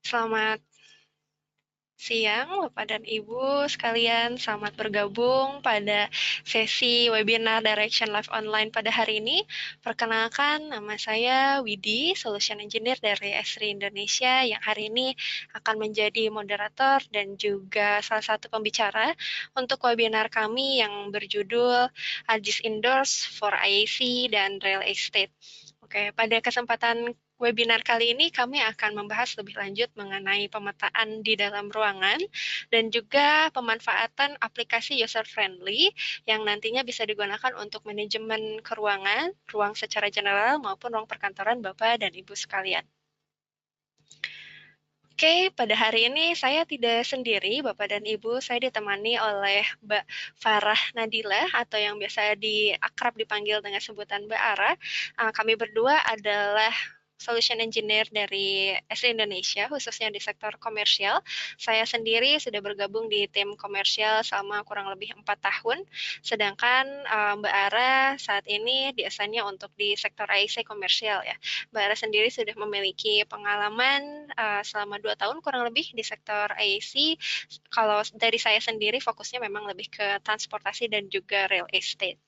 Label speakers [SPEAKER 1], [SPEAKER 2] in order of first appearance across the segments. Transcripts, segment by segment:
[SPEAKER 1] Selamat siang, Bapak dan Ibu sekalian. Selamat bergabung pada sesi webinar Direction Live Online pada hari ini. Perkenalkan, nama saya Widi, Solution Engineer dari Esri Indonesia yang hari ini akan menjadi moderator dan juga salah satu pembicara untuk webinar kami yang berjudul ARGIS Indoors for IAC dan Real Estate. Oke, pada kesempatan webinar kali ini kami akan membahas lebih lanjut mengenai pemetaan di dalam ruangan dan juga pemanfaatan aplikasi user-friendly yang nantinya bisa digunakan untuk manajemen keruangan, ruang secara general maupun ruang perkantoran Bapak dan Ibu sekalian. Oke, pada hari ini saya tidak sendiri, Bapak dan Ibu. Saya ditemani oleh Mbak Farah Nadila atau yang biasa akrab dipanggil dengan sebutan Mbak Ara. Kami berdua adalah Solution Engineer dari SE Indonesia, khususnya di sektor komersial. Saya sendiri sudah bergabung di tim komersial selama kurang lebih 4 tahun, sedangkan Mbak Ara saat ini biasanya untuk di sektor IC komersial ya. Mbak Ara sendiri sudah memiliki pengalaman selama 2 tahun kurang lebih di sektor IC. Kalau dari saya sendiri fokusnya memang lebih ke transportasi dan juga real estate.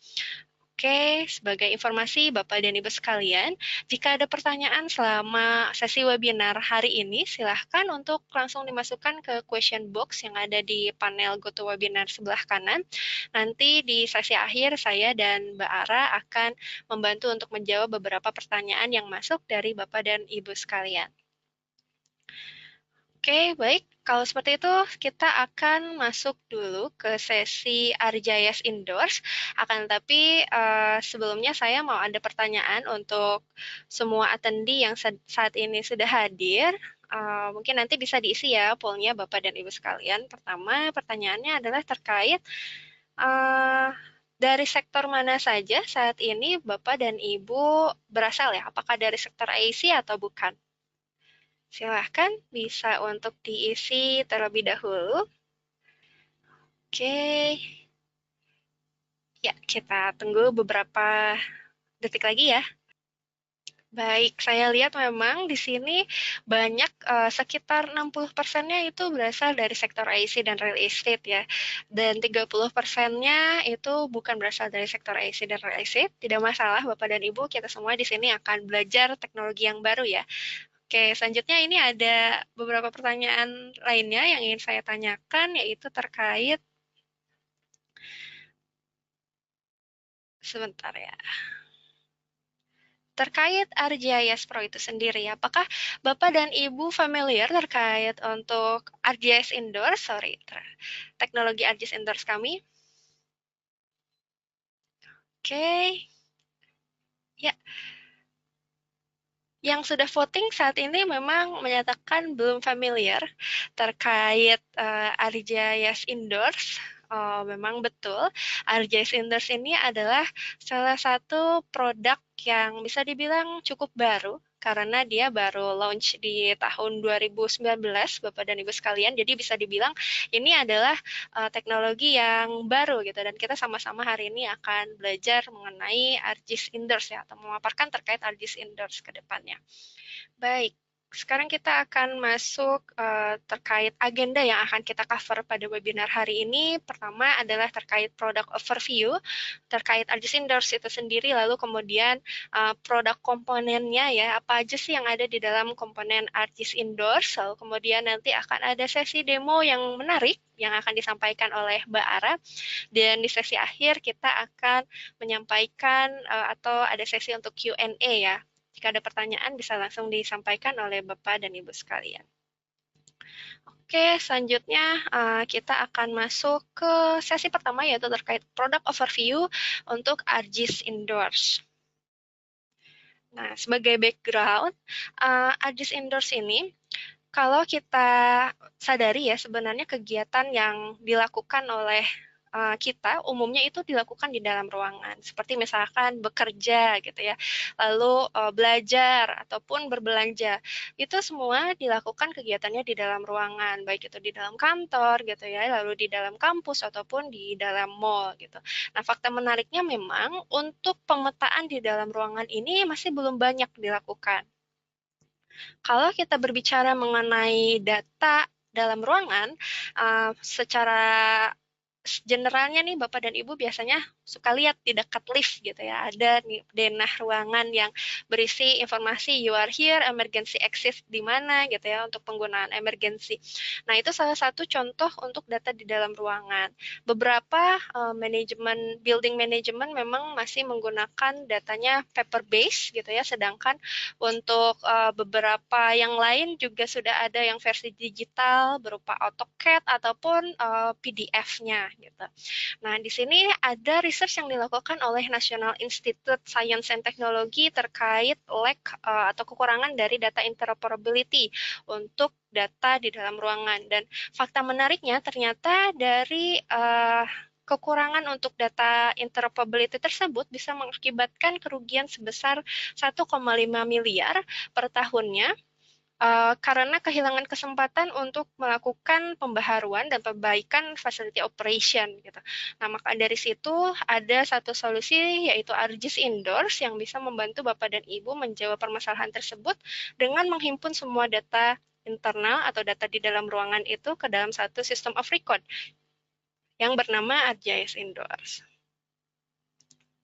[SPEAKER 1] Oke, sebagai informasi Bapak dan Ibu sekalian, jika ada pertanyaan selama sesi webinar hari ini, silahkan untuk langsung dimasukkan ke question box yang ada di panel GoToWebinar sebelah kanan. Nanti di sesi akhir, saya dan Mbak Ara akan membantu untuk menjawab beberapa pertanyaan yang masuk dari Bapak dan Ibu sekalian. Oke, baik. Kalau seperti itu, kita akan masuk dulu ke sesi Arjayas Indoors. Akan tetapi sebelumnya saya mau ada pertanyaan untuk semua attendee yang saat ini sudah hadir. Mungkin nanti bisa diisi ya pollnya Bapak dan Ibu sekalian. Pertama, pertanyaannya adalah terkait uh, dari sektor mana saja saat ini Bapak dan Ibu berasal ya? Apakah dari sektor IC atau bukan? Silahkan bisa untuk diisi terlebih dahulu. Oke, ya kita tunggu beberapa detik lagi ya. Baik, saya lihat memang di sini banyak sekitar 60%-nya itu berasal dari sektor IC dan real estate ya. Dan 30%-nya itu bukan berasal dari sektor IC dan real estate. Tidak masalah Bapak dan Ibu, kita semua di sini akan belajar teknologi yang baru ya. Oke, selanjutnya ini ada beberapa pertanyaan lainnya yang ingin saya tanyakan, yaitu terkait, sebentar ya, terkait ArcGIS Pro itu sendiri. Apakah Bapak dan Ibu familiar terkait untuk ArcGIS Indoors, teknologi ArcGIS Indoors kami? Oke, ya. Yang sudah voting saat ini memang menyatakan belum familiar terkait ArcGIS Indoors. Memang betul, ArcGIS Indoors ini adalah salah satu produk yang bisa dibilang cukup baru karena dia baru launch di tahun 2019, Bapak dan Ibu sekalian. Jadi bisa dibilang ini adalah teknologi yang baru gitu dan kita sama-sama hari ini akan belajar mengenai ArcGIS Indoors ya atau memaparkan terkait ArcGIS Indoors ke depannya. Baik, sekarang kita akan masuk terkait agenda yang akan kita cover pada webinar hari ini. Pertama adalah terkait product overview, terkait ArcGIS Indoors itu sendiri, lalu kemudian produk komponennya ya, apa aja sih yang ada di dalam komponen ArcGIS Indoors, lalu kemudian nanti akan ada sesi demo yang menarik yang akan disampaikan oleh Mbak Ara, dan di sesi akhir kita akan menyampaikan atau ada sesi untuk Q&A ya. Jika ada pertanyaan bisa langsung disampaikan oleh Bapak dan Ibu sekalian. Oke, selanjutnya kita akan masuk ke sesi pertama yaitu terkait product overview untuk ArcGIS Indoors. Nah, sebagai background, ArcGIS Indoors ini kalau kita sadari ya sebenarnya kegiatan yang dilakukan oleh kita umumnya itu dilakukan di dalam ruangan, seperti misalkan bekerja gitu ya, lalu belajar ataupun berbelanja, itu semua dilakukan kegiatannya di dalam ruangan, baik itu di dalam kantor gitu ya, lalu di dalam kampus ataupun di dalam mall gitu. Nah, fakta menariknya memang untuk pemetaan di dalam ruangan ini masih belum banyak dilakukan. Kalau kita berbicara mengenai data dalam ruangan, secara generalnya nih Bapak dan Ibu biasanya suka lihat di dekat lift gitu ya, ada nih denah ruangan yang berisi informasi you are here, emergency exit di mana gitu ya untuk penggunaan emergency. Nah, itu salah satu contoh untuk data di dalam ruangan. Beberapa manajemen building management memang masih menggunakan datanya paper based gitu ya, sedangkan untuk beberapa yang lain juga sudah ada yang versi digital berupa AutoCAD ataupun PDF-nya gitu. Nah, di sini ada research yang dilakukan oleh National Institute Science and Technology terkait lack atau kekurangan dari data interoperability untuk data di dalam ruangan. Dan fakta menariknya ternyata dari kekurangan untuk data interoperability tersebut bisa mengakibatkan kerugian sebesar 1,5 miliar per tahunnya karena kehilangan kesempatan untuk melakukan pembaharuan dan perbaikan facility operation gitu. Nah, maka dari situ ada satu solusi yaitu ArcGIS Indoors yang bisa membantu Bapak dan Ibu menjawab permasalahan tersebut dengan menghimpun semua data internal atau data di dalam ruangan itu ke dalam satu system of record yang bernama ArcGIS Indoors.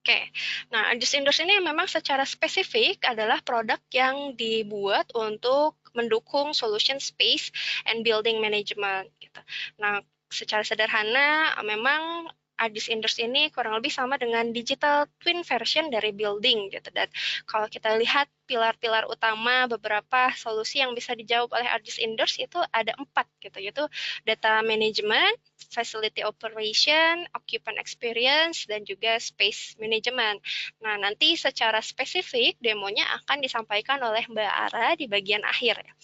[SPEAKER 1] Oke, nah ArcGIS Indoors ini memang secara spesifik adalah produk yang dibuat untuk mendukung solution space and building management. Gitu. Nah, secara sederhana memang ArcGIS Indoors ini kurang lebih sama dengan digital twin version dari building gitu. Dan kalau kita lihat pilar-pilar utama beberapa solusi yang bisa dijawab oleh ArcGIS Indoors itu ada 4 gitu, yaitu data management, facility operation, occupant experience, dan juga space management. Nah, nanti secara spesifik demonya akan disampaikan oleh Mbak Ara di bagian akhir ya.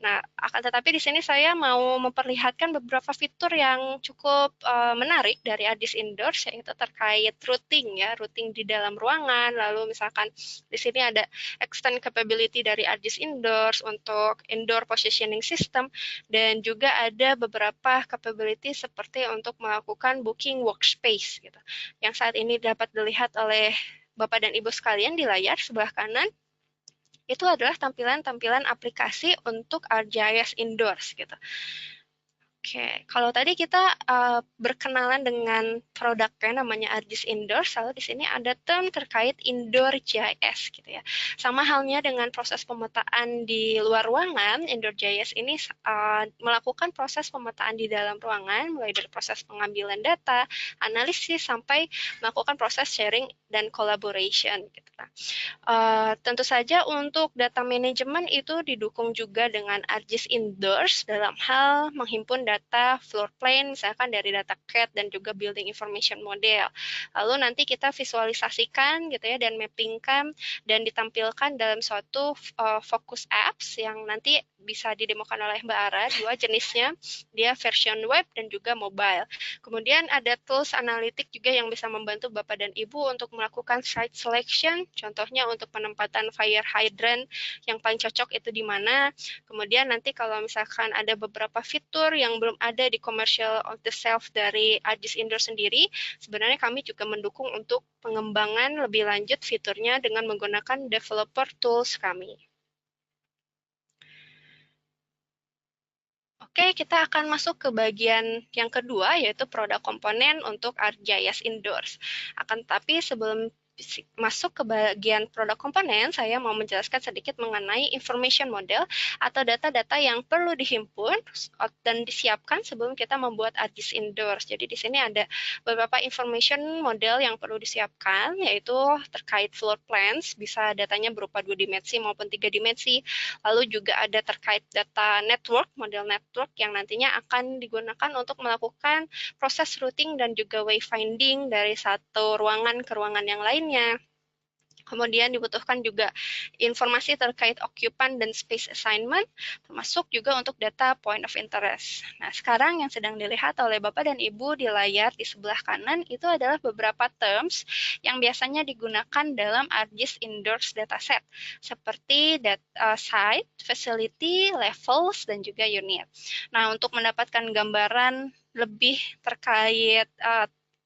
[SPEAKER 1] Nah, akan tetapi di sini saya mau memperlihatkan beberapa fitur yang cukup menarik dari ArcGIS Indoors, yaitu terkait routing ya, routing di dalam ruangan. Lalu misalkan di sini ada extend capability dari ArcGIS Indoors untuk indoor positioning system, dan juga ada beberapa capability seperti untuk melakukan booking workspace gitu. Yang saat ini dapat dilihat oleh Bapak dan Ibu sekalian di layar sebelah kanan itu adalah tampilan-tampilan aplikasi untuk ArcGIS Indoors gitu. Oke, kalau tadi kita berkenalan dengan produknya namanya ArcGIS Indoors, lalu di sini ada term terkait Indoor GIS gitu ya. Sama halnya dengan proses pemetaan di luar ruangan, Indoor GIS ini melakukan proses pemetaan di dalam ruangan, mulai dari proses pengambilan data, analisis, sampai melakukan proses sharing dan collaboration gitu. Tentu saja untuk data manajemen itu didukung juga dengan ArcGIS Indoors dalam hal menghimpun data floor plan, misalkan dari data CAD dan juga building information model. Lalu nanti kita visualisasikan gitu ya dan mappingkan dan ditampilkan dalam suatu focus apps yang nanti bisa didemokan oleh Mbak Ara, dua jenisnya, dia version web dan juga mobile. Kemudian ada tools analitik juga yang bisa membantu Bapak dan Ibu untuk melakukan site selection, contohnya untuk penempatan fire hydrant yang paling cocok itu di mana. Kemudian nanti kalau misalkan ada beberapa fitur yang belum ada di commercial of the shelf dari ArcGIS Indoors sendiri, sebenarnya kami juga mendukung untuk pengembangan lebih lanjut fiturnya dengan menggunakan developer tools kami. Oke, kita akan masuk ke bagian yang kedua, yaitu produk komponen untuk ArcGIS Indoors. Akan tetapi sebelum masuk ke bagian produk komponen, saya mau menjelaskan sedikit mengenai information model atau data-data yang perlu dihimpun dan disiapkan sebelum kita membuat ArcGIS Indoors. Jadi di sini ada beberapa information model yang perlu disiapkan, yaitu terkait floor plans, bisa datanya berupa 2 dimensi maupun 3 dimensi. Lalu juga ada terkait data network, model network yang nantinya akan digunakan untuk melakukan proses routing dan juga wayfinding dari satu ruangan ke ruangan yang lain. Kemudian dibutuhkan juga informasi terkait occupant dan space assignment, termasuk juga untuk data point of interest. Nah, sekarang yang sedang dilihat oleh Bapak dan Ibu di layar di sebelah kanan itu adalah beberapa terms yang biasanya digunakan dalam ArcGIS Indoors dataset, seperti site, facility, levels, dan juga unit. Nah, untuk mendapatkan gambaran lebih terkait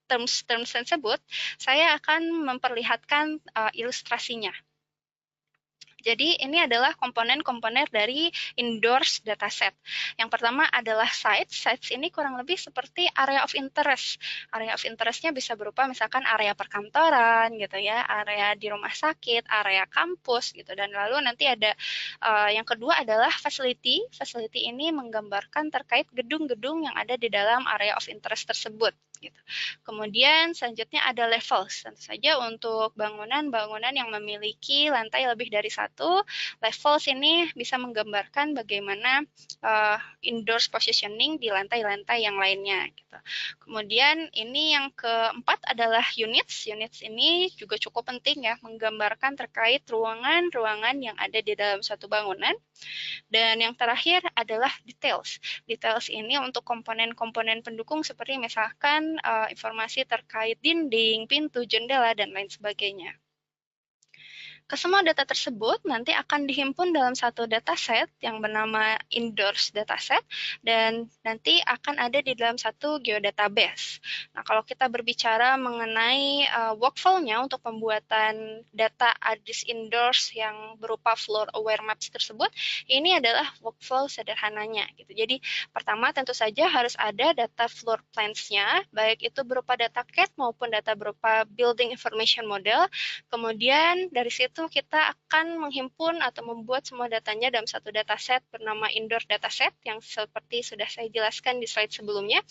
[SPEAKER 1] terms tersebut, saya akan memperlihatkan ilustrasinya. Jadi ini adalah komponen-komponen dari indoors dataset. Yang pertama adalah sites. Sites ini kurang lebih seperti area of interest. Area of interestnya bisa berupa misalkan area perkantoran gitu ya, area di rumah sakit, area kampus gitu. Dan lalu nanti ada yang kedua adalah facility. Facility ini menggambarkan terkait gedung-gedung yang ada di dalam area of interest tersebut. Gitu. Kemudian selanjutnya ada levels. Tentu saja untuk bangunan-bangunan yang memiliki lantai lebih dari satu, levels ini bisa menggambarkan bagaimana indoors positioning di lantai-lantai yang lainnya. Gitu. Kemudian ini yang keempat adalah units. Units ini juga cukup penting ya, menggambarkan terkait ruangan-ruangan yang ada di dalam suatu bangunan. Dan yang terakhir adalah details. Details ini untuk komponen-komponen pendukung seperti misalkan informasi terkait dinding, pintu, jendela, dan lain sebagainya. Kesemua data tersebut nanti akan dihimpun dalam satu dataset yang bernama indoors dataset dan nanti akan ada di dalam satu geodatabase. Nah, kalau kita berbicara mengenai workflow-nya untuk pembuatan data ArcGIS indoors yang berupa floor aware maps tersebut, ini adalah workflow sederhananya gitu. Jadi, pertama tentu saja harus ada data floor plans-nya, baik itu berupa data CAD maupun data berupa building information model. Kemudian dari situ kita akan menghimpun atau membuat semua datanya dalam satu dataset bernama indoor dataset yang seperti sudah saya jelaskan di slide sebelumnya.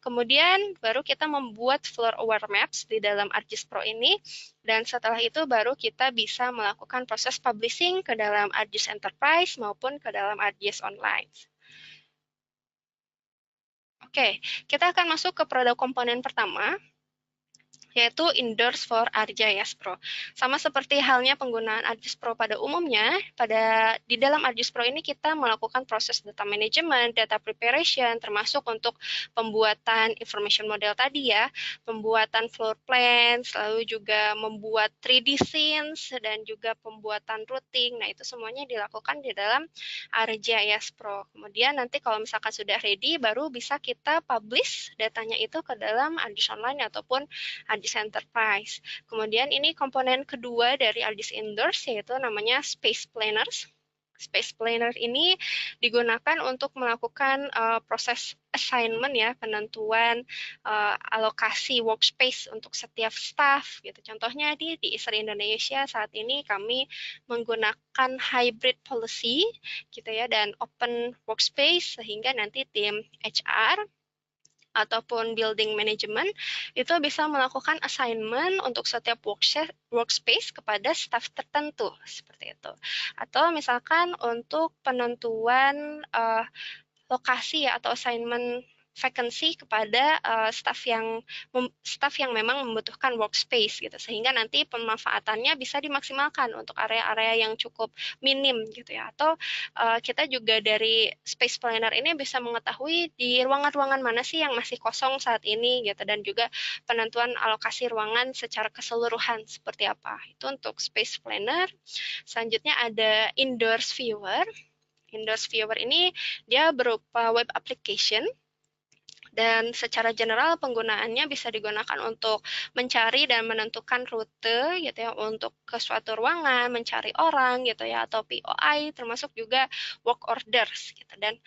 [SPEAKER 1] Kemudian baru kita membuat floor aware maps di dalam ArcGIS Pro ini dan setelah itu baru kita bisa melakukan proses publishing ke dalam ArcGIS Enterprise maupun ke dalam ArcGIS Online. Oke, kita akan masuk ke produk komponen pertama, yaitu Indoors for ArcGIS Pro. Sama seperti halnya penggunaan ArcGIS Pro pada umumnya, di dalam ArcGIS Pro ini kita melakukan proses data management, data preparation, termasuk untuk pembuatan information model tadi ya, pembuatan floor plans, lalu juga membuat 3D scenes, dan juga pembuatan routing. Nah, itu semuanya dilakukan di dalam ArcGIS Pro. Kemudian nanti kalau misalkan sudah ready, baru bisa kita publish datanya itu ke dalam ArcGIS Online ataupun ArcGIS Enterprise. Kemudian ini komponen kedua dari ArcGIS Indoors yaitu namanya Space Planners. Space Planner ini digunakan untuk melakukan proses assignment ya, penentuan alokasi workspace untuk setiap staff gitu. Contohnya di ISER Indonesia saat ini kami menggunakan hybrid policy gitu ya dan open workspace sehingga nanti tim HR ataupun building management itu bisa melakukan assignment untuk setiap workspace kepada staff tertentu seperti itu. Atau misalkan untuk penentuan lokasi atau assignment vacancy kepada staff yang memang membutuhkan workspace gitu sehingga nanti pemanfaatannya bisa dimaksimalkan untuk area-area yang cukup minim gitu ya atau kita juga dari space planner ini bisa mengetahui di ruangan-ruangan mana sih yang masih kosong saat ini gitu dan juga penentuan alokasi ruangan secara keseluruhan seperti apa itu untuk space planner. Selanjutnya ada indoors viewer. Indoors Viewer ini dia berupa web application dan secara general penggunaannya bisa digunakan untuk mencari dan menentukan rute gitu ya untuk ke suatu ruangan, mencari orang gitu ya atau POI termasuk juga work orders gitu dan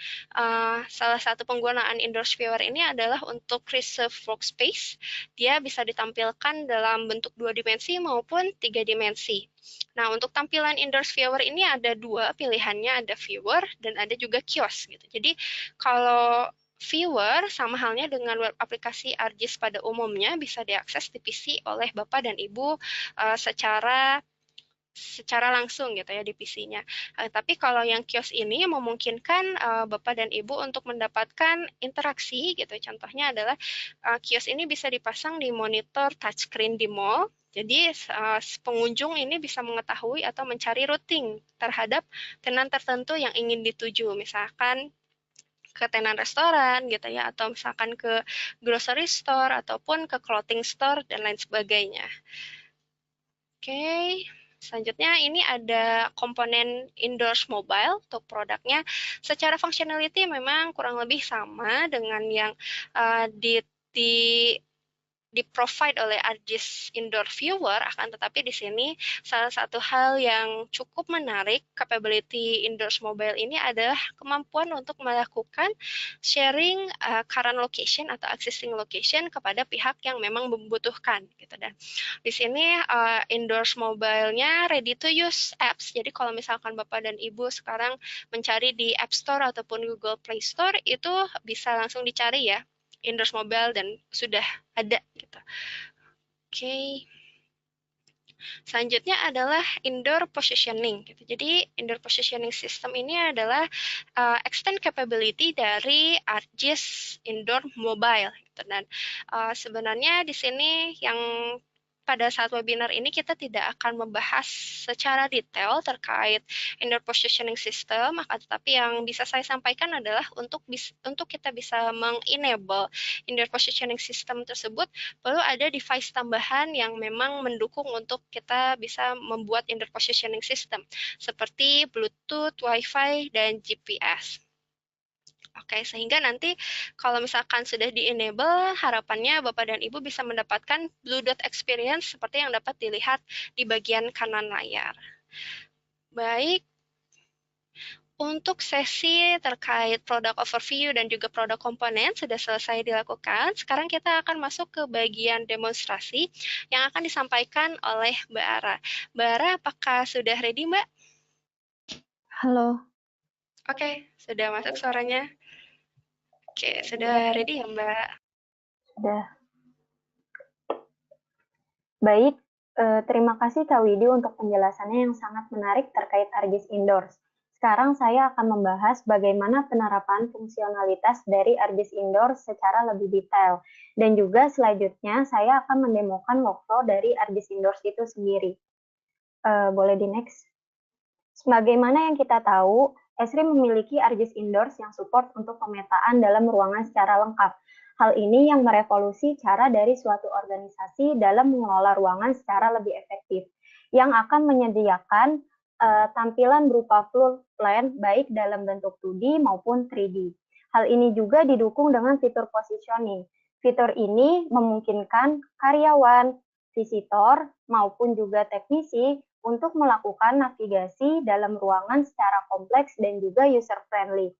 [SPEAKER 1] salah satu penggunaan Indoors Viewer ini adalah untuk reserve workspace. Dia bisa ditampilkan dalam bentuk 2 dimensi maupun 3 dimensi. Nah, untuk tampilan Indoors Viewer ini ada dua pilihannya, ada viewer dan ada juga kios gitu. Jadi, kalau viewer sama halnya dengan web aplikasi ArcGIS pada umumnya bisa diakses di PC oleh Bapak dan Ibu secara langsung gitu ya di PC-nya. Tapi kalau yang kios ini memungkinkan Bapak dan Ibu untuk mendapatkan interaksi gitu. Contohnya adalah kios ini bisa dipasang di monitor touchscreen di mall. Jadi pengunjung ini bisa mengetahui atau mencari routing terhadap tenan tertentu yang ingin dituju. Misalkan ke tenan restoran gitu ya atau misalkan ke grocery store ataupun ke clothing store dan lain sebagainya. Oke. Selanjutnya ini ada komponen Indoors Mobile untuk produknya. Secara functionality memang kurang lebih sama dengan yang di-provide oleh ArcGIS Indoor Viewer, akan tetapi di sini salah satu hal yang cukup menarik capability Indoors Mobile ini adalah kemampuan untuk melakukan sharing current location atau existing location kepada pihak yang memang membutuhkan gitu. Dan di sini Indoors Mobile-nya ready to use apps. Jadi kalau misalkan Bapak dan Ibu sekarang mencari di App Store ataupun Google Play Store, itu bisa langsung dicari ya Indoors Mobile dan sudah ada gitu. Oke. Selanjutnya adalah indoor positioning gitu. Jadi indoor positioning system ini adalah extend capability dari ArcGIS Indoor Mobile gitu. Dan sebenarnya di sini yang pada saat webinar ini kita tidak akan membahas secara detail terkait indoor positioning system, tetapi yang bisa saya sampaikan adalah untuk kita bisa mengenable indoor positioning system tersebut, perlu ada device tambahan yang memang mendukung untuk kita bisa membuat indoor positioning system, seperti Bluetooth, Wi-Fi, dan GPS. Oke, sehingga nanti kalau misalkan sudah di-enable, harapannya Bapak dan Ibu bisa mendapatkan Blue Dot Experience seperti yang dapat dilihat di bagian kanan layar. Baik, untuk sesi terkait product overview dan juga produk komponen sudah selesai dilakukan. Sekarang kita akan masuk ke bagian demonstrasi yang akan disampaikan oleh Mbak Ara. Mbak Ara, apakah sudah ready, Mbak?
[SPEAKER 2] Halo.
[SPEAKER 1] Oke, sudah masuk suaranya. Oke, sudah ready ya, Mbak?
[SPEAKER 2] Sudah. Baik, terima kasih Kak Widi untuk penjelasannya yang sangat menarik terkait ArcGIS Indoors. Sekarang saya akan membahas bagaimana penerapan fungsionalitas dari ArcGIS Indoors secara lebih detail. Dan juga selanjutnya saya akan mendemokan workflow dari ArcGIS Indoors itu sendiri. Boleh di next? Sebagaimana yang kita tahu, Esri memiliki ArcGIS Indoors yang support untuk pemetaan dalam ruangan secara lengkap. Hal ini yang merevolusi cara dari suatu organisasi dalam mengelola ruangan secara lebih efektif, yang akan menyediakan tampilan berupa floor plan baik dalam bentuk 2D maupun 3D. Hal ini juga didukung dengan fitur positioning. Fitur ini memungkinkan karyawan, visitor, maupun juga teknisi untuk melakukan navigasi dalam ruangan secara kompleks dan juga user-friendly.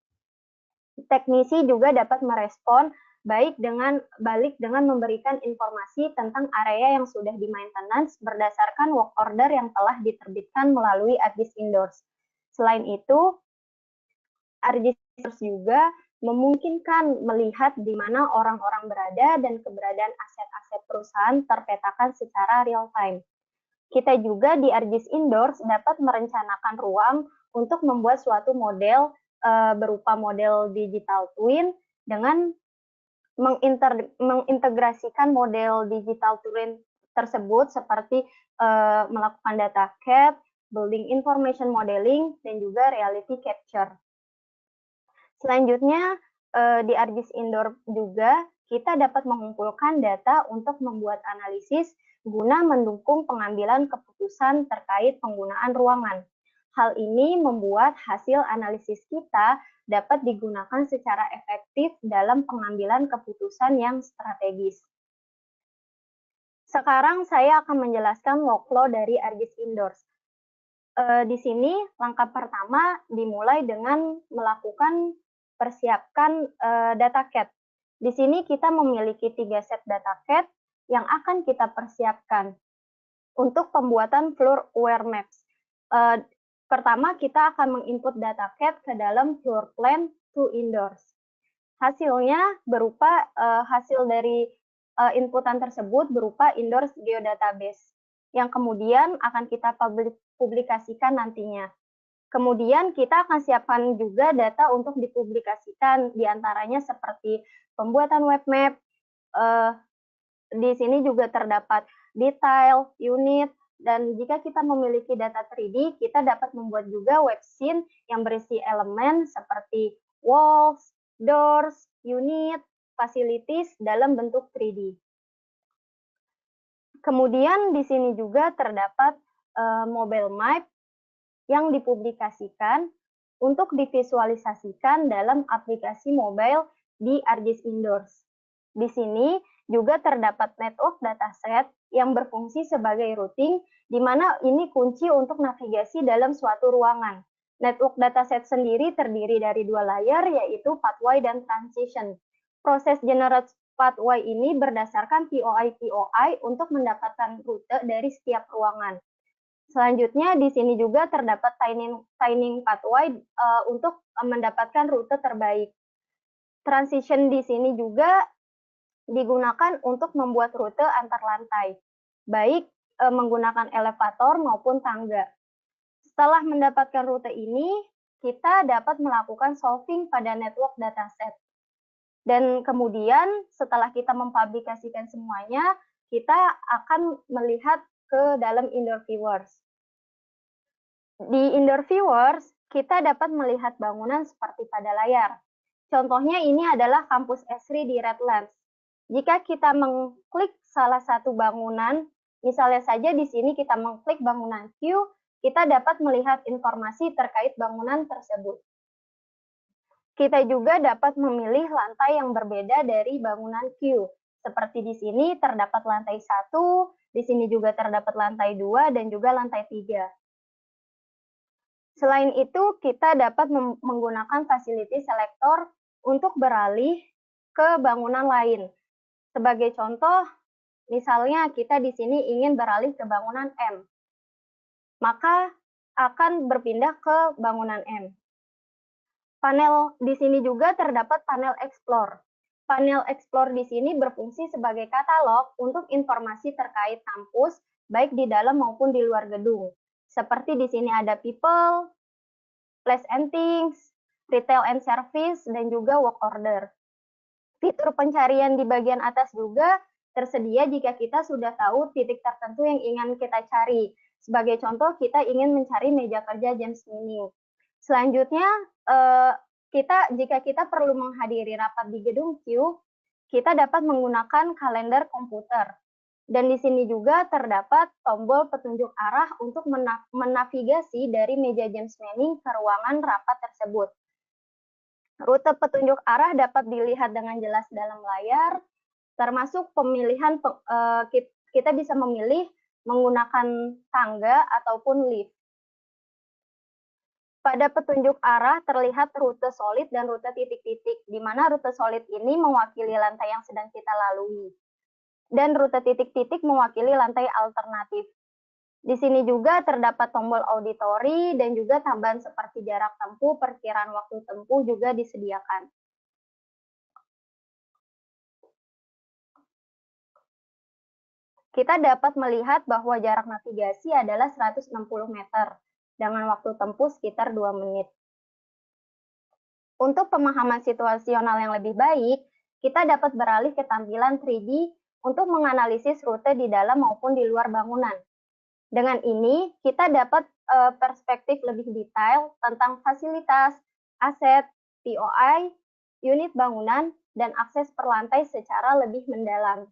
[SPEAKER 2] Teknisi juga dapat merespon balik dengan memberikan informasi tentang area yang sudah di-maintenance berdasarkan work order yang telah diterbitkan melalui ArcGIS Indoors. Selain itu, ArcGIS Indoors juga memungkinkan melihat di mana orang-orang berada dan keberadaan aset-aset perusahaan terpetakan secara real-time. Kita juga di ArcGIS Indoors dapat merencanakan ruang untuk membuat suatu model berupa model digital twin dengan mengintegrasikan model digital twin tersebut seperti melakukan data cap, building information modeling, dan juga reality capture. Selanjutnya, di ArcGIS Indoor juga kita dapat mengumpulkan data untuk membuat analisis guna mendukung pengambilan keputusan terkait penggunaan ruangan. Hal ini membuat hasil analisis kita dapat digunakan secara efektif dalam pengambilan keputusan yang strategis. Sekarang saya akan menjelaskan workflow dari ArcGIS Indoors. Di sini langkah pertama dimulai dengan melakukan persiapkan data CAD. Di sini kita memiliki 3 set data CAD yang akan kita persiapkan untuk pembuatan floor aware maps. Pertama, kita akan menginput data CAD ke dalam floor plan to Indoors. Hasilnya berupa hasil dari inputan tersebut berupa Indoors Geodatabase yang kemudian akan kita publikasikan nantinya. Kemudian kita akan siapkan juga data untuk dipublikasikan, diantaranya seperti pembuatan web map, di sini juga terdapat detail, unit, dan jika kita memiliki data 3D, kita dapat membuat juga web scene yang berisi elemen seperti walls, doors, unit, facilities dalam bentuk 3D. Kemudian di sini juga terdapat mobile map yang dipublikasikan untuk divisualisasikan dalam aplikasi mobile di ArcGIS Indoors. Di sini Juga terdapat network dataset yang berfungsi sebagai routing, di mana ini kunci untuk navigasi dalam suatu ruangan. Network dataset sendiri terdiri dari dua layer, yaitu pathway dan transition. Proses generate pathway ini berdasarkan POI untuk mendapatkan rute dari setiap ruangan. Selanjutnya di sini juga terdapat timing pathway untuk mendapatkan rute terbaik. Transition di sini juga digunakan untuk membuat rute antar lantai, baik menggunakan elevator maupun tangga. Setelah mendapatkan rute ini, kita dapat melakukan solving pada network dataset. Dan kemudian setelah kita mempublikasikan semuanya, kita akan melihat ke dalam indoor viewers. Di indoor viewers, kita dapat melihat bangunan seperti pada layar. Contohnya ini adalah kampus Esri di Redlands. Jika kita mengklik salah satu bangunan, misalnya saja di sini kita mengklik bangunan Q, kita dapat melihat informasi terkait bangunan tersebut. Kita juga dapat memilih lantai yang berbeda dari bangunan Q. Seperti di sini terdapat lantai 1, di sini juga terdapat lantai 2, dan juga lantai 3. Selain itu, kita dapat menggunakan facility selector untuk beralih ke bangunan lain. Sebagai contoh, misalnya kita di sini ingin beralih ke bangunan M, maka akan berpindah ke bangunan M. Panel di sini juga terdapat panel Explore. Panel Explore di sini berfungsi sebagai katalog untuk informasi terkait kampus, baik di dalam maupun di luar gedung. Seperti di sini ada people, place and things, retail and service, dan juga work order. Fitur pencarian di bagian atas juga tersedia jika kita sudah tahu titik tertentu yang ingin kita cari. Sebagai contoh, kita ingin mencari meja kerja James Mining. Selanjutnya, jika kita perlu menghadiri rapat di gedung Q, kita dapat menggunakan kalender komputer. Dan di sini juga terdapat tombol petunjuk arah untuk menavigasi dari meja James Manning ke ruangan rapat tersebut. Rute petunjuk arah dapat dilihat dengan jelas dalam layar, termasuk pemilihan kita bisa memilih menggunakan tangga ataupun lift. Pada petunjuk arah terlihat rute solid dan rute titik-titik, di mana rute solid ini mewakili lantai yang sedang kita lalui. Dan rute titik-titik mewakili lantai alternatif. Di sini juga terdapat tombol auditori dan juga tambahan seperti jarak tempuh, perkiraan waktu tempuh juga disediakan. Kita dapat melihat bahwa jarak navigasi adalah 160 meter, dengan waktu tempuh sekitar 2 menit. Untuk pemahaman situasional yang lebih baik, kita dapat beralih ke tampilan 3D untuk menganalisis rute di dalam maupun di luar bangunan. Dengan ini, kita dapat perspektif lebih detail tentang fasilitas, aset, POI, unit bangunan, dan akses per lantai secara lebih mendalam.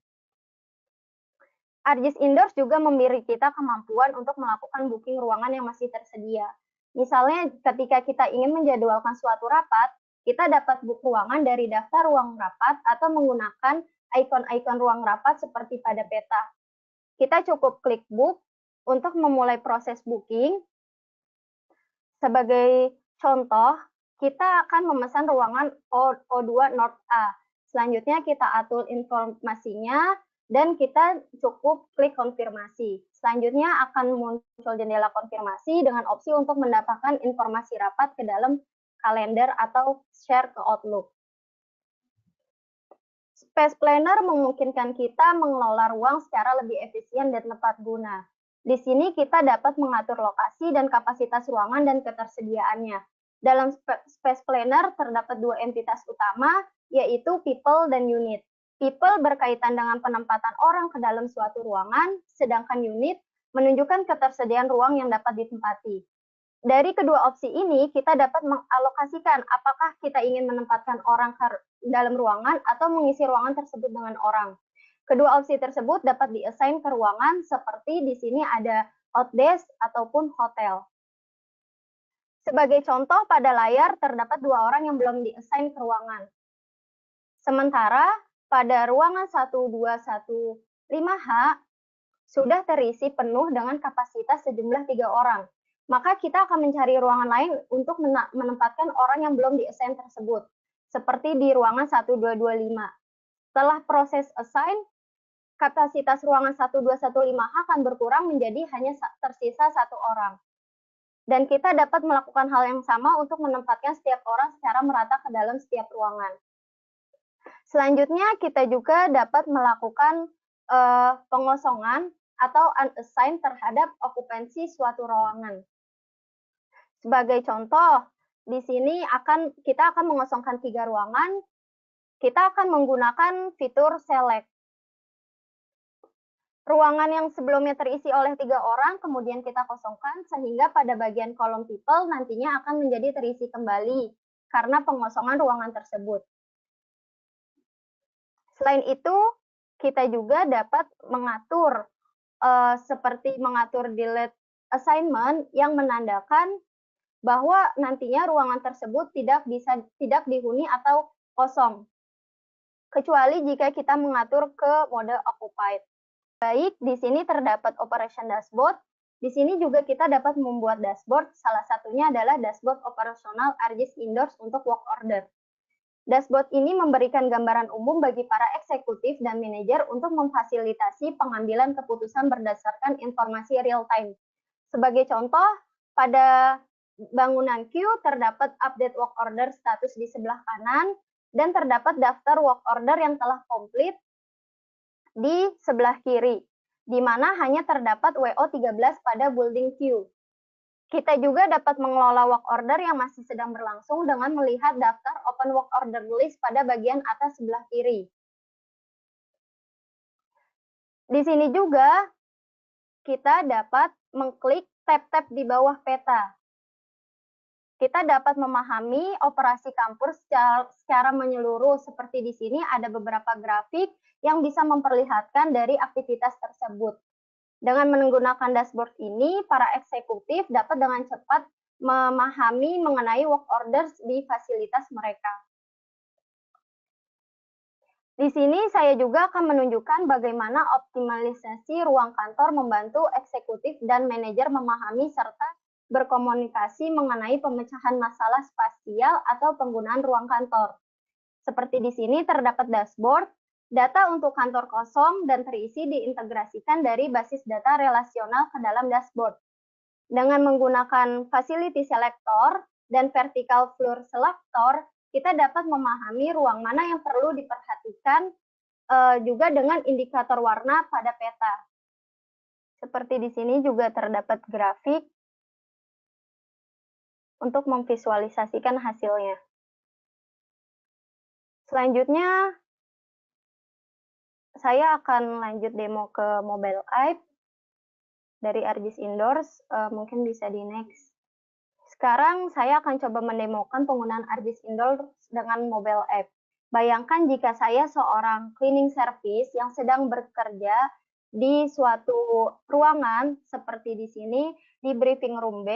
[SPEAKER 2] ArcGIS Indoors juga memberi kita kemampuan untuk melakukan booking ruangan yang masih tersedia. Misalnya ketika kita ingin menjadwalkan suatu rapat, kita dapat book ruangan dari daftar ruang rapat atau menggunakan ikon-ikon ruang rapat seperti pada peta. Kita cukup klik book untuk memulai proses booking. Sebagai contoh, kita akan memesan ruangan O2 North A. Selanjutnya kita atur informasinya dan kita cukup klik konfirmasi. Selanjutnya akan muncul jendela konfirmasi dengan opsi untuk mendapatkan informasi rapat ke dalam kalender atau share ke Outlook. Space Planner memungkinkan kita mengelola ruang secara lebih efisien dan tepat guna. Di sini kita dapat mengatur lokasi dan kapasitas ruangan dan ketersediaannya. Dalam Space Planner terdapat dua entitas utama, yaitu people dan unit. People berkaitan dengan penempatan orang ke dalam suatu ruangan, sedangkan unit menunjukkan ketersediaan ruang yang dapat ditempati. Dari kedua opsi ini, kita dapat mengalokasikan apakah kita ingin menempatkan orang ke dalam ruangan atau mengisi ruangan tersebut dengan orang. Kedua opsi tersebut dapat di-assign ke ruangan seperti di sini ada outdesk ataupun hotel. Sebagai contoh, pada layar terdapat dua orang yang belum di-assign ke ruangan. Sementara pada ruangan 1215H sudah terisi penuh dengan kapasitas sejumlah 3 orang. Maka kita akan mencari ruangan lain untuk menempatkan orang yang belum di-assign tersebut, seperti di ruangan 1225. Setelah proses assign, kapasitas ruangan 1215H akan berkurang menjadi hanya tersisa 1 orang. Dan kita dapat melakukan hal yang sama untuk menempatkan setiap orang secara merata ke dalam setiap ruangan. Selanjutnya, kita juga dapat melakukan pengosongan atau unassign terhadap okupansi suatu ruangan. Sebagai contoh, di sini kita akan mengosongkan 3 ruangan. Kita akan menggunakan fitur select. Ruangan yang sebelumnya terisi oleh 3 orang, kemudian kita kosongkan, sehingga pada bagian kolom people nantinya akan menjadi terisi kembali, karena pengosongan ruangan tersebut. Selain itu, kita juga dapat mengatur, seperti mengatur delete assignment yang menandakan bahwa nantinya ruangan tersebut tidak dihuni atau kosong, kecuali jika kita mengatur ke mode occupied. Baik, di sini terdapat operation dashboard. Di sini juga kita dapat membuat dashboard, salah satunya adalah dashboard operasional ARGIS Indoors untuk work order. Dashboard ini memberikan gambaran umum bagi para eksekutif dan manajer untuk memfasilitasi pengambilan keputusan berdasarkan informasi real time. Sebagai contoh, pada bangunan Q terdapat update work order status di sebelah kanan dan terdapat daftar work order yang telah komplit di sebelah kiri, di mana hanya terdapat WO13 pada building Q. Kita juga dapat mengelola work order yang masih sedang berlangsung dengan melihat daftar open work order list pada bagian atas sebelah kiri. Di sini juga kita dapat mengklik tab-tab di bawah peta. Kita dapat memahami operasi kampus secara menyeluruh. Seperti di sini ada beberapa grafik yang bisa memperlihatkan dari aktivitas tersebut. Dengan menggunakan dashboard ini, para eksekutif dapat dengan cepat memahami mengenai work orders di fasilitas mereka. Di sini saya juga akan menunjukkan bagaimana optimalisasi ruang kantor membantu eksekutif dan manajer memahami serta berkomunikasi mengenai pemecahan masalah spasial atau penggunaan ruang kantor. Seperti di sini terdapat dashboard, data untuk kantor kosong dan terisi diintegrasikan dari basis data relasional ke dalam dashboard. Dengan menggunakan facility selector dan vertical floor selector, kita dapat memahami ruang mana yang perlu diperhatikan juga dengan indikator warna pada peta. Seperti di sini juga terdapat grafik untuk memvisualisasikan hasilnya. Selanjutnya, saya akan lanjut demo ke mobile app dari ARGIS Indoors, mungkin bisa di next. Sekarang saya akan coba mendemokan penggunaan ARGIS Indoors dengan mobile app. Bayangkan jika saya seorang cleaning service yang sedang bekerja di suatu ruangan seperti di sini, di briefing room B,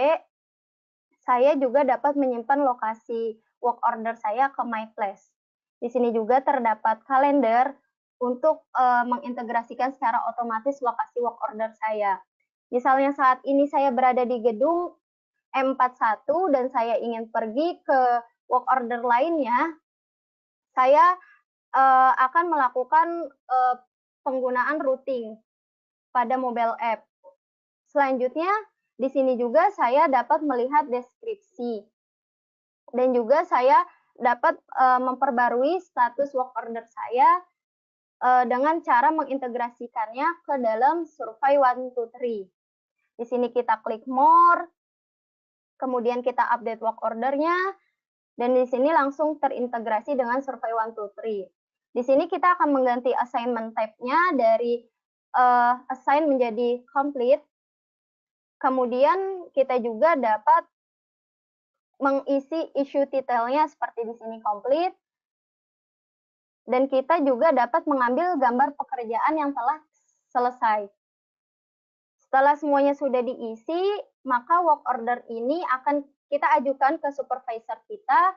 [SPEAKER 2] saya juga dapat menyimpan lokasi work order saya ke My Place. Di sini juga terdapat kalender untuk mengintegrasikan secara otomatis lokasi work order saya. Misalnya saat ini saya berada di gedung M41 dan saya ingin pergi ke work order lainnya, saya akan melakukan penggunaan routing pada mobile app. Selanjutnya, di sini juga saya dapat melihat deskripsi dan juga saya dapat memperbarui status work order saya dengan cara mengintegrasikannya ke dalam Survey 123. Di sini kita klik more, kemudian kita update work ordernya, dan di sini langsung terintegrasi dengan Survey 123. Di sini kita akan mengganti assignment type-nya dari assign menjadi complete. Kemudian kita juga dapat mengisi issue detailnya seperti di sini complete. Dan kita juga dapat mengambil gambar pekerjaan yang telah selesai. Setelah semuanya sudah diisi, maka work order ini akan kita ajukan ke supervisor kita,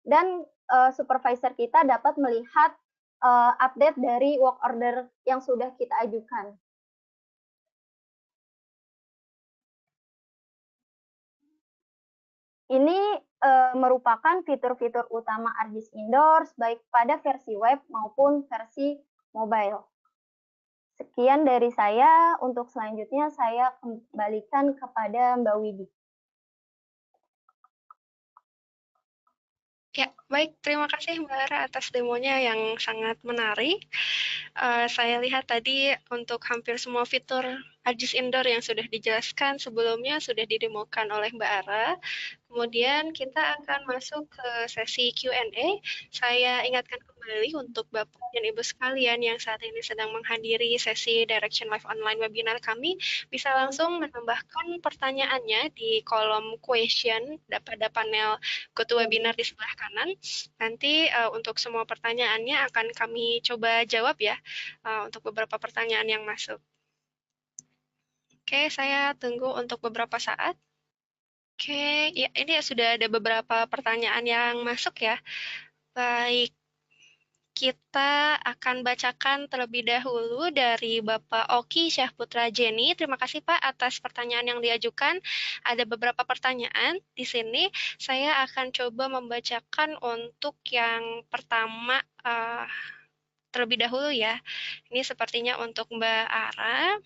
[SPEAKER 2] dan supervisor kita dapat melihat update dari work order yang sudah kita ajukan. Ini merupakan fitur-fitur utama ArcGIS Indoors baik pada versi web maupun versi mobile. Sekian dari saya, untuk selanjutnya saya kembalikan kepada Mbak Widi.
[SPEAKER 1] Ya, baik. Terima kasih Mbak Ara atas demonya yang sangat menarik. Saya lihat tadi untuk hampir semua fitur ArcGIS Indoor yang sudah dijelaskan sebelumnya sudah didemokan oleh Mbak Ara. Kemudian kita akan masuk ke sesi Q&A. Saya ingatkan kembali untuk Bapak dan Ibu sekalian yang saat ini sedang menghadiri sesi Direction Live Online webinar kami, bisa langsung menambahkan pertanyaannya di kolom question pada panel GoToWebinar di sebelah kanan. Nanti untuk semua pertanyaannya akan kami coba jawab ya, untuk beberapa pertanyaan yang masuk. Oke, saya tunggu untuk beberapa saat. Oke, ya ini sudah ada beberapa pertanyaan yang masuk ya. Baik, kita akan bacakan terlebih dahulu dari Bapak Oki Syahputra Jenny. Terima kasih Pak atas pertanyaan yang diajukan. Ada beberapa pertanyaan di sini. Saya akan coba membacakan untuk yang pertama terlebih dahulu ya. Ini sepertinya untuk Mbak Ara.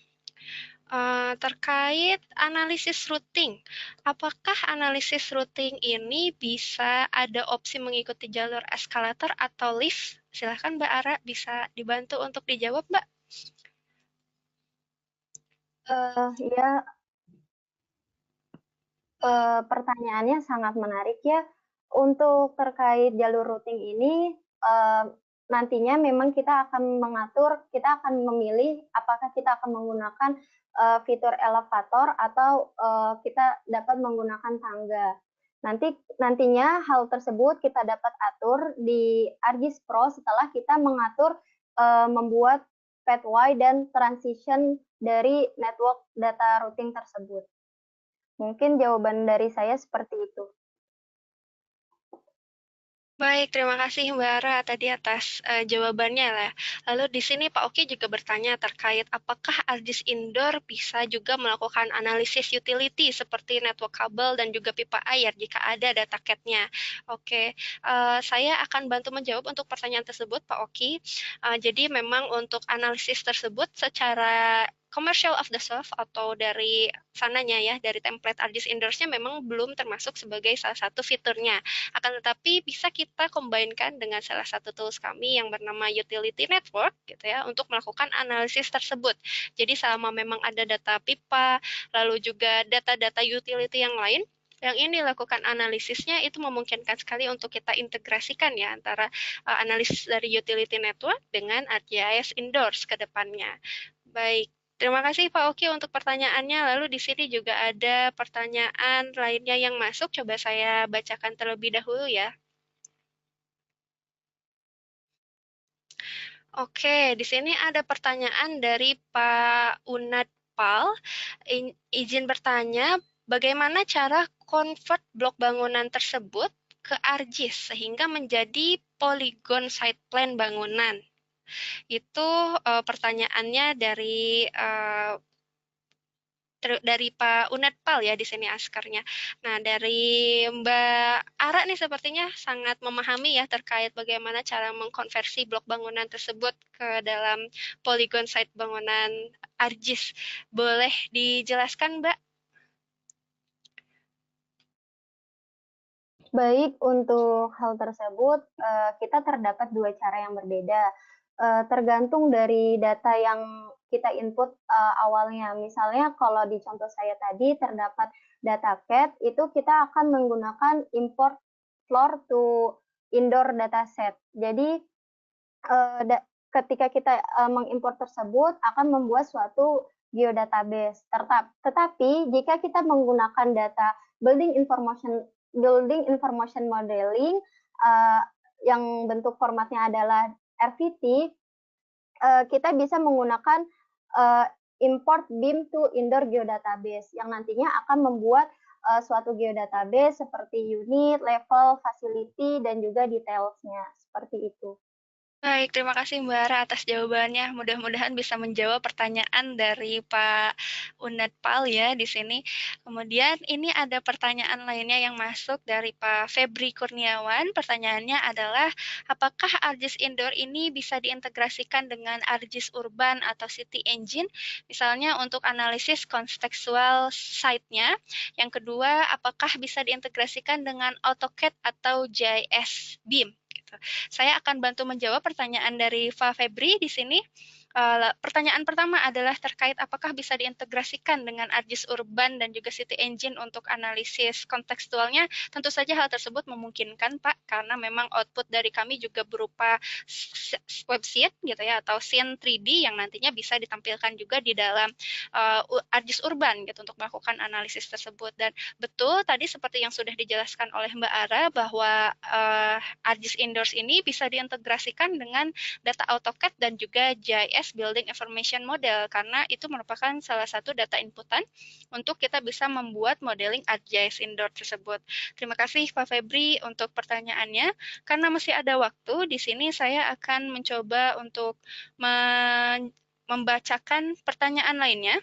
[SPEAKER 1] Terkait analisis routing, apakah analisis routing ini bisa ada opsi mengikuti jalur eskalator atau lift? Silahkan Mbak Ara, bisa dibantu untuk dijawab, Mbak.
[SPEAKER 2] Ya, pertanyaannya sangat menarik ya. Untuk terkait jalur routing ini, nantinya memang kita akan mengatur, kita akan memilih apakah kita akan menggunakan fitur elevator atau kita dapat menggunakan tangga. Nantinya hal tersebut kita dapat atur di ArcGIS Pro setelah kita mengatur membuat pathway dan transition dari network data routing tersebut. Mungkin jawaban dari saya seperti itu.
[SPEAKER 1] Baik, terima kasih Mbak Ara tadi atas jawabannya lah. Lalu di sini Pak Oki juga bertanya terkait apakah ArcGIS Indoor bisa juga melakukan analisis utility seperti network kabel dan juga pipa air jika ada data cat-nya. Oke, saya akan bantu menjawab untuk pertanyaan tersebut Pak Oki. Jadi memang untuk analisis tersebut secara commercial of the self atau dari sananya ya, dari template ArcGIS Indoors-nya memang belum termasuk sebagai salah satu fiturnya. Akan tetapi bisa kita combine-kan dengan salah satu tools kami yang bernama Utility Network gitu ya untuk melakukan analisis tersebut. Jadi selama memang ada data pipa, lalu juga data-data utility yang lain, yang ini lakukan analisisnya itu memungkinkan sekali untuk kita integrasikan ya antara analisis dari utility network dengan ArcGIS Indoors ke depannya. Baik, terima kasih Pak Oki untuk pertanyaannya. Lalu di sini juga ada pertanyaan lainnya yang masuk. Coba saya bacakan terlebih dahulu ya. Oke, di sini ada pertanyaan dari Pak Unad Pal. Izin bertanya, bagaimana cara convert blok bangunan tersebut ke ArcGIS sehingga menjadi polygon site plan bangunan? Itu pertanyaannya dari Pak Unadpal ya di sini askernya. Nah, dari Mbak Ara nih sepertinya sangat memahami ya terkait bagaimana cara mengkonversi blok bangunan tersebut ke dalam polygon site bangunan ArcGIS. Boleh dijelaskan, Mbak?
[SPEAKER 2] Baik, untuk hal tersebut kita terdapat dua cara yang berbeda. Tergantung dari data yang kita input awalnya. Misalnya kalau di contoh saya tadi terdapat data cat, itu kita akan menggunakan import floor to indoor dataset. Jadi ketika kita mengimpor tersebut akan membuat suatu geodatabase. Tetapi jika kita menggunakan data building information modeling yang bentuk formatnya adalah RVT, kita bisa menggunakan import BIM to indoor geodatabase yang nantinya akan membuat suatu geodatabase seperti unit, level, facility, dan juga detailsnya seperti itu.
[SPEAKER 1] Baik, terima kasih Mbak Ara atas jawabannya. Mudah-mudahan bisa menjawab pertanyaan dari Pak Unadpal ya di sini. Kemudian ini ada pertanyaan lainnya yang masuk dari Pak Febri Kurniawan. Pertanyaannya adalah, apakah ArcGIS Indoor ini bisa diintegrasikan dengan ArcGIS Urban atau City Engine, misalnya untuk analisis kontekstual site-nya? Yang kedua, apakah bisa diintegrasikan dengan AutoCAD atau GIS BIM? Gitu. Saya akan bantu menjawab pertanyaan dari Fa Febri di sini. Pertanyaan pertama adalah terkait apakah bisa diintegrasikan dengan ArcGIS Urban dan juga City Engine untuk analisis kontekstualnya. Tentu saja hal tersebut memungkinkan, Pak, karena memang output dari kami juga berupa website gitu ya, atau scene 3D yang nantinya bisa ditampilkan juga di dalam ArcGIS Urban gitu untuk melakukan analisis tersebut. Dan betul tadi seperti yang sudah dijelaskan oleh Mbak Ara bahwa ArcGIS Indoors ini bisa diintegrasikan dengan data AutoCAD dan juga GIS Building Information Model karena itu merupakan salah satu data inputan untuk kita bisa membuat modeling ArcGIS Indoor tersebut. Terima kasih Pak Febri untuk pertanyaannya. Karena masih ada waktu, di sini saya akan mencoba untuk membacakan pertanyaan lainnya.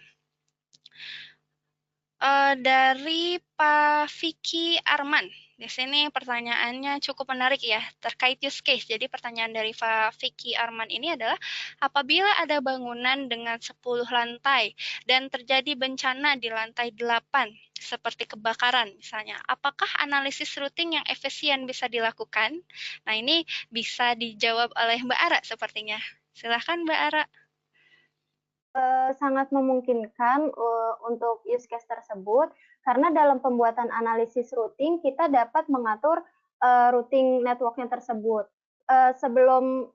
[SPEAKER 1] Dari Pak Vicky Arman. Di sini pertanyaannya cukup menarik ya, terkait use case. Jadi pertanyaan dari Pak Vicky Arman ini adalah, apabila ada bangunan dengan 10 lantai dan terjadi bencana di lantai 8, seperti kebakaran misalnya, apakah analisis routing yang efisien bisa dilakukan? Nah, ini bisa dijawab oleh Mbak Ara sepertinya. Silahkan Mbak Ara.
[SPEAKER 2] Sangat memungkinkan untuk use case tersebut karena dalam pembuatan analisis routing kita dapat mengatur routing networknya tersebut. Sebelum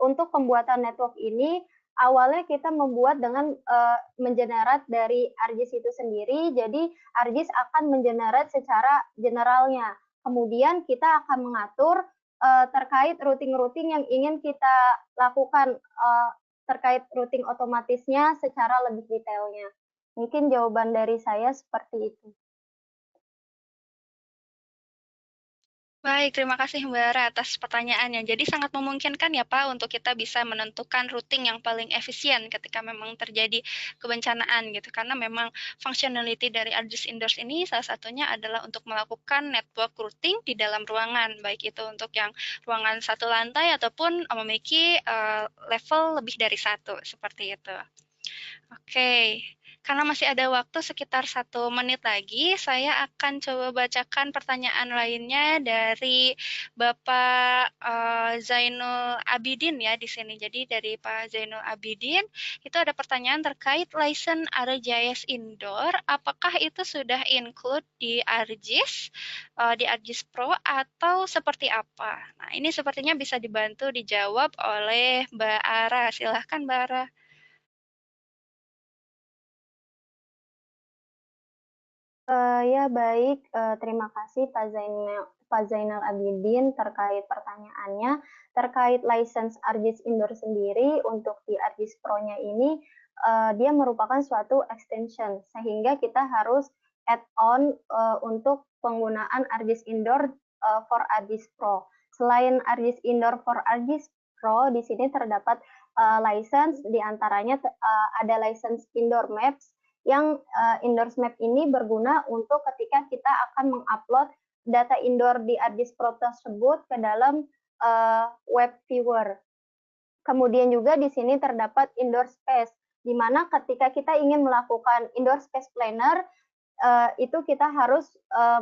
[SPEAKER 2] untuk pembuatan network ini awalnya kita membuat dengan mengenerate dari ArcGIS itu sendiri, jadi ArcGIS akan mengenerate secara generalnya. Kemudian kita akan mengatur terkait routing-routing yang ingin kita lakukan terkait routing otomatisnya secara lebih detailnya. Mungkin jawaban dari saya seperti itu.
[SPEAKER 1] Baik, terima kasih Mbak Ara atas pertanyaannya. Jadi sangat memungkinkan ya Pak untuk kita bisa menentukan routing yang paling efisien ketika memang terjadi kebencanaan gitu. Karena memang functionality dari ArcGIS Indoors ini salah satunya adalah untuk melakukan network routing di dalam ruangan, baik itu untuk yang ruangan satu lantai ataupun memiliki level lebih dari satu, seperti itu. Oke, karena masih ada waktu sekitar 1 menit lagi, saya akan coba bacakan pertanyaan lainnya dari Bapak Zainul Abidin ya di sini. Jadi dari Pak Zainul Abidin, itu ada pertanyaan terkait license ArcGIS Indoor, apakah itu sudah include di ArcGIS, di ArcGIS Pro atau seperti apa? Nah, ini sepertinya bisa dibantu dijawab oleh Mbak Ara. Silahkan Mbak Ara.
[SPEAKER 2] Ya baik, terima kasih Pak Zainal Abidin terkait pertanyaannya. Terkait license ArcGIS Indoor sendiri untuk di ArcGIS Pro-nya ini, dia merupakan suatu extension, sehingga kita harus add on untuk penggunaan ArcGIS Indoor for ArcGIS Pro. Selain ArcGIS Indoor for ArcGIS Pro, di sini terdapat license, diantaranya ada license Indoor Maps, yang indoor map ini berguna untuk ketika kita akan mengupload data indoor di ArcGIS Pro tersebut ke dalam web viewer. Kemudian juga di sini terdapat indoor space, di mana ketika kita ingin melakukan indoor space planner, itu kita harus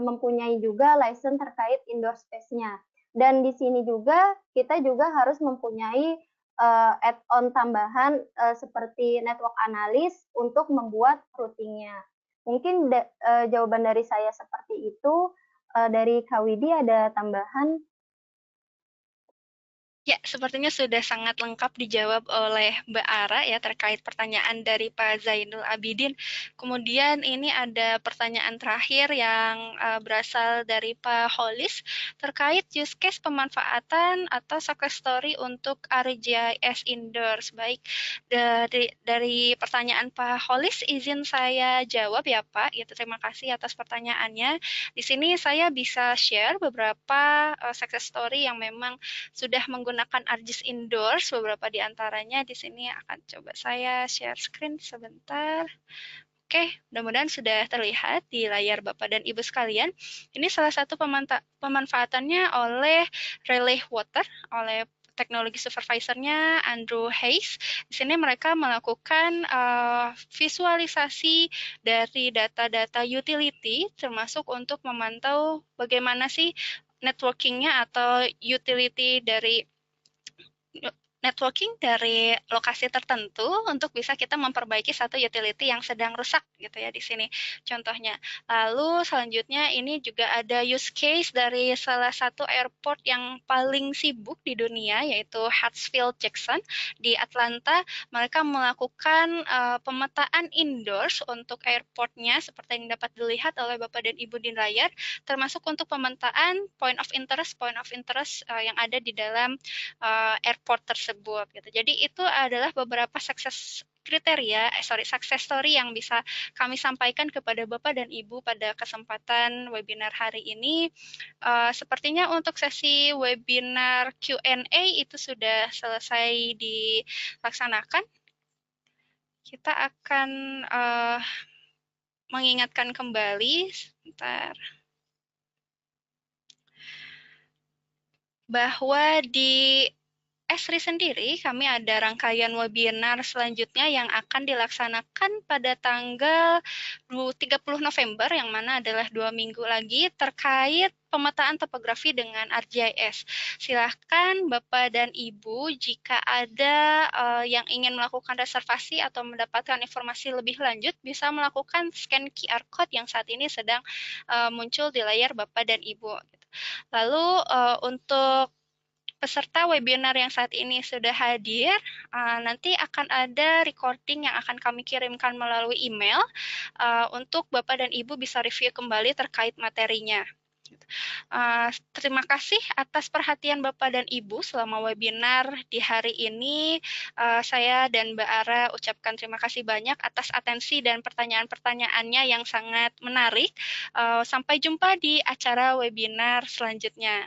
[SPEAKER 2] mempunyai juga license terkait indoor space-nya. Dan di sini juga kita juga harus mempunyai add-on tambahan seperti network analis untuk membuat routingnya. Mungkin jawaban dari saya seperti itu. Dari Kak Widi ada tambahan?
[SPEAKER 1] Ya, sepertinya sudah sangat lengkap dijawab oleh Mbak Ara ya terkait pertanyaan dari Pak Zainul Abidin. Kemudian ini ada pertanyaan terakhir yang berasal dari Pak Holis terkait use case pemanfaatan atau success story untuk ArcGIS Indoors. Baik, dari pertanyaan Pak Holis, izin saya jawab ya Pak. Ya, terima kasih atas pertanyaannya. Di sini saya bisa share beberapa success story yang memang sudah menggunakan menggunakan ArcGIS Indoors, beberapa di antaranya di sini akan coba saya share screen sebentar. Oke, mudah-mudahan sudah terlihat di layar Bapak dan Ibu sekalian. Ini salah satu pemanfaatannya oleh Relay Water, oleh teknologi supervisornya Andrew Hayes. Di sini mereka melakukan visualisasi dari data-data utility, termasuk untuk memantau bagaimana sih networking-nya atau utility dari networking dari lokasi tertentu untuk bisa kita memperbaiki satu utility yang sedang rusak gitu ya di sini contohnya. Lalu selanjutnya ini juga ada use case dari salah satu airport yang paling sibuk di dunia yaitu Hartsfield-Jackson di Atlanta. Mereka melakukan pemetaan indoors untuk airportnya seperti yang dapat dilihat oleh Bapak dan Ibu di layar, termasuk untuk pemetaan point of interest yang ada di dalam airport tersebut gitu. Jadi itu adalah beberapa success story yang bisa kami sampaikan kepada Bapak dan Ibu pada kesempatan webinar hari ini. Sepertinya untuk sesi webinar Q&A itu sudah selesai dilaksanakan. Kita akan mengingatkan kembali sebentar bahwa di Esri sendiri, kami ada rangkaian webinar selanjutnya yang akan dilaksanakan pada tanggal 30 November, yang mana adalah 2 minggu lagi, terkait pemetaan topografi dengan ArcGIS. Silahkan Bapak dan Ibu, jika ada yang ingin melakukan reservasi atau mendapatkan informasi lebih lanjut, bisa melakukan scan QR Code yang saat ini sedang muncul di layar Bapak dan Ibu. Lalu untuk peserta webinar yang saat ini sudah hadir, nanti akan ada recording yang akan kami kirimkan melalui email untuk Bapak dan Ibu bisa review kembali terkait materinya. Terima kasih atas perhatian Bapak dan Ibu selama webinar di hari ini. Saya dan Mbak Ara ucapkan terima kasih banyak atas atensi dan pertanyaan-pertanyaannya yang sangat menarik. Sampai jumpa di acara webinar selanjutnya.